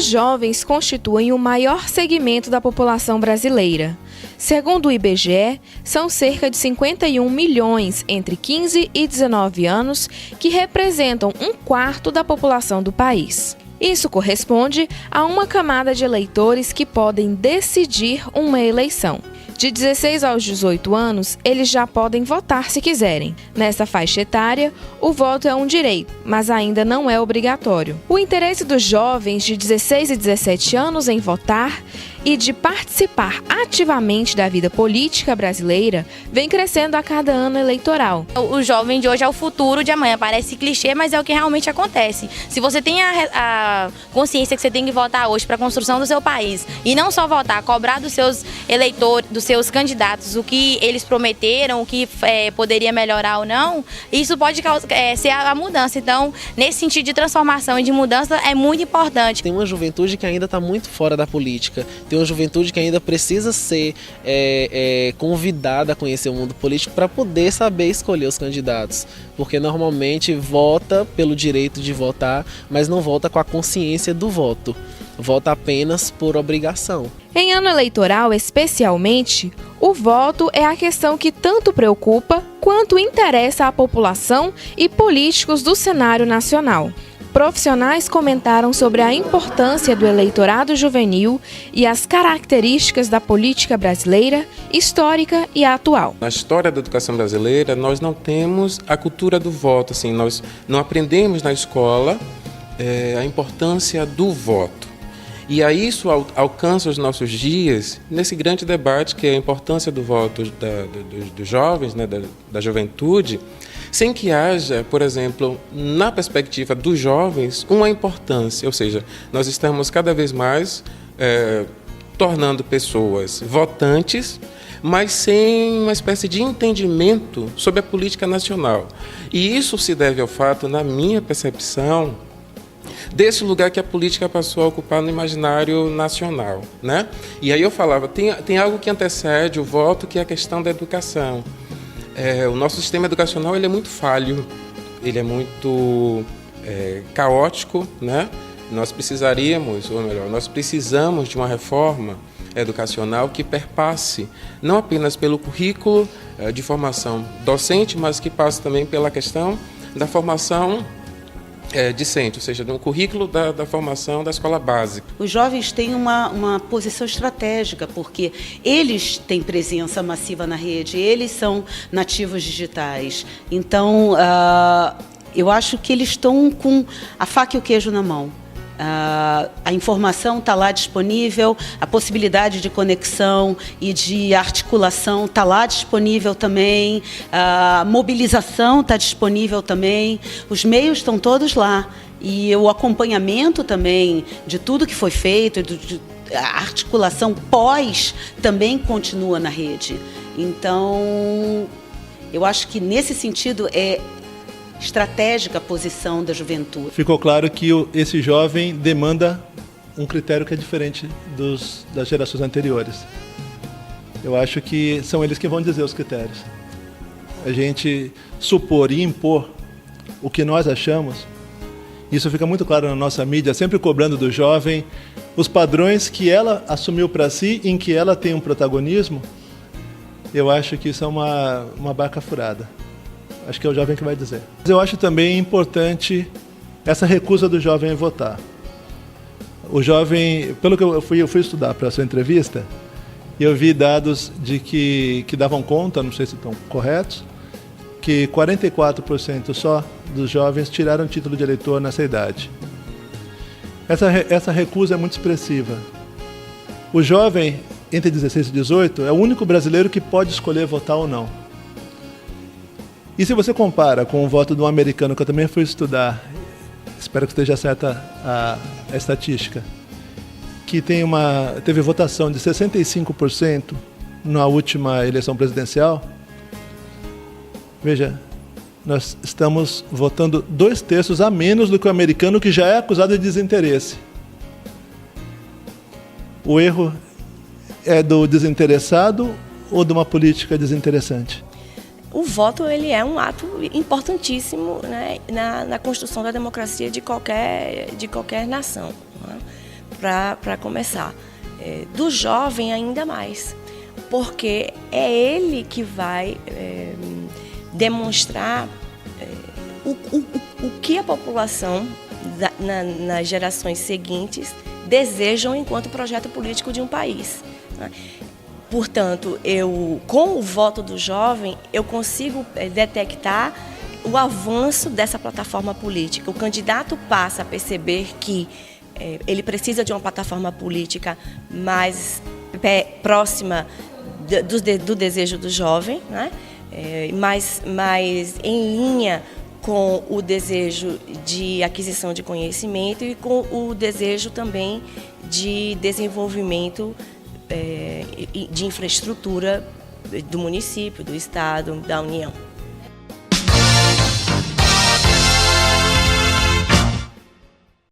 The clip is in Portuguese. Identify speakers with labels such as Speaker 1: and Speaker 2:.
Speaker 1: Os jovens constituem o maior segmento da população brasileira. Segundo o IBGE, são cerca de 51 milhões entre 15 e 19 anos, que representam 1/4 da população do país. Isso corresponde a uma camada de eleitores que podem decidir uma eleição. De 16 aos 18 anos, eles já podem votar se quiserem. Nessa faixa etária, o voto é um direito, mas ainda não é obrigatório. O interesse dos jovens de 16 e 17 anos em votar e de participar ativamente da vida política brasileira vem crescendo a cada ano eleitoral.
Speaker 2: O jovem de hoje é o futuro de amanhã. Parece clichê, mas é o que realmente acontece. Se você tem a consciência que você tem que votar hoje para a construção do seu país e não só votar, cobrar dos seus eleitores, dos seus candidatos, o que eles prometeram, o que poderia melhorar ou não, isso pode ser a mudança. Então, nesse sentido de transformação e de mudança, é muito importante.
Speaker 3: Tem uma juventude que ainda está muito fora da política, tem uma juventude que ainda precisa ser convidada a conhecer o mundo político para poder saber escolher os candidatos, porque normalmente vota pelo direito de votar, mas não vota com a consciência do voto, vota apenas por obrigação.
Speaker 1: Em ano eleitoral, especialmente, o voto é a questão que tanto preocupa quanto interessa à população e políticos do cenário nacional. Profissionais comentaram sobre a importância do eleitorado juvenil e as características da política brasileira, histórica e atual.
Speaker 4: Na história da educação brasileira, nós não temos a cultura do voto, assim, nós não aprendemos na escola a importância do voto. E aí isso alcança os nossos dias nesse grande debate que é a importância do voto dos jovens, né, da juventude, sem que haja, por exemplo, na perspectiva dos jovens, uma importância. Ou seja, nós estamos cada vez mais tornando pessoas votantes, mas sem uma espécie de entendimento sobre a política nacional. E isso se deve ao fato, na minha percepção, desse lugar que a política passou a ocupar no imaginário nacional, né? E aí eu falava, tem algo que antecede o voto, que é a questão da educação. O nosso sistema educacional ele é muito falho, ele é muito caótico, né? Nós precisamos de uma reforma educacional que perpasse não apenas pelo currículo de formação docente, mas que passe também pela questão da formação discente, ou seja, no currículo da formação da escola básica.
Speaker 5: Os jovens têm uma posição estratégica, porque eles têm presença massiva na rede, eles são nativos digitais. Então, eu acho que eles estão com a faca e o queijo na mão. A informação está lá disponível, a possibilidade de conexão e de articulação está lá disponível também, a mobilização está disponível também, os meios estão todos lá. E o acompanhamento também de tudo que foi feito, a articulação pós também continua na rede. Então, eu acho que nesse sentido estratégica a posição da juventude.
Speaker 6: Ficou claro que esse jovem demanda um critério que é diferente das gerações anteriores. Eu acho que são eles que vão dizer os critérios. A gente supor e impor o que nós achamos, isso fica muito claro na nossa mídia, sempre cobrando do jovem os padrões que ela assumiu para si, em que ela tem um protagonismo. Eu acho que isso é uma barca furada. Acho que é o jovem que vai dizer. Eu acho também importante essa recusa do jovem em votar. O jovem, pelo que eu fui estudar para a sua entrevista, eu vi dados de que davam conta, não sei se estão corretos, que 44% só dos jovens tiraram o título de eleitor nessa idade. Essa recusa é muito expressiva. O jovem, entre 16 e 18, é o único brasileiro que pode escolher votar ou não. E se você compara com o voto de um americano, que eu também fui estudar, espero que esteja certa a estatística, que teve votação de 65% na última eleição presidencial, veja, nós estamos votando 2/3 a menos do que o americano, que já é acusado de desinteresse. O erro é do desinteressado ou de uma política desinteressante?
Speaker 7: O voto ele é um ato importantíssimo, né, na construção da democracia de qualquer nação. Né? para começar. Do jovem ainda mais, porque é ele que vai demonstrar o que a população nas gerações seguintes desejam enquanto projeto político de um país, né? Portanto, com o voto do jovem, eu consigo detectar o avanço dessa plataforma política. O candidato passa a perceber que ele precisa de uma plataforma política mais próxima do desejo do jovem, né? mais em linha com o desejo de aquisição de conhecimento e com o desejo também de desenvolvimento de infraestrutura do município, do Estado, da União.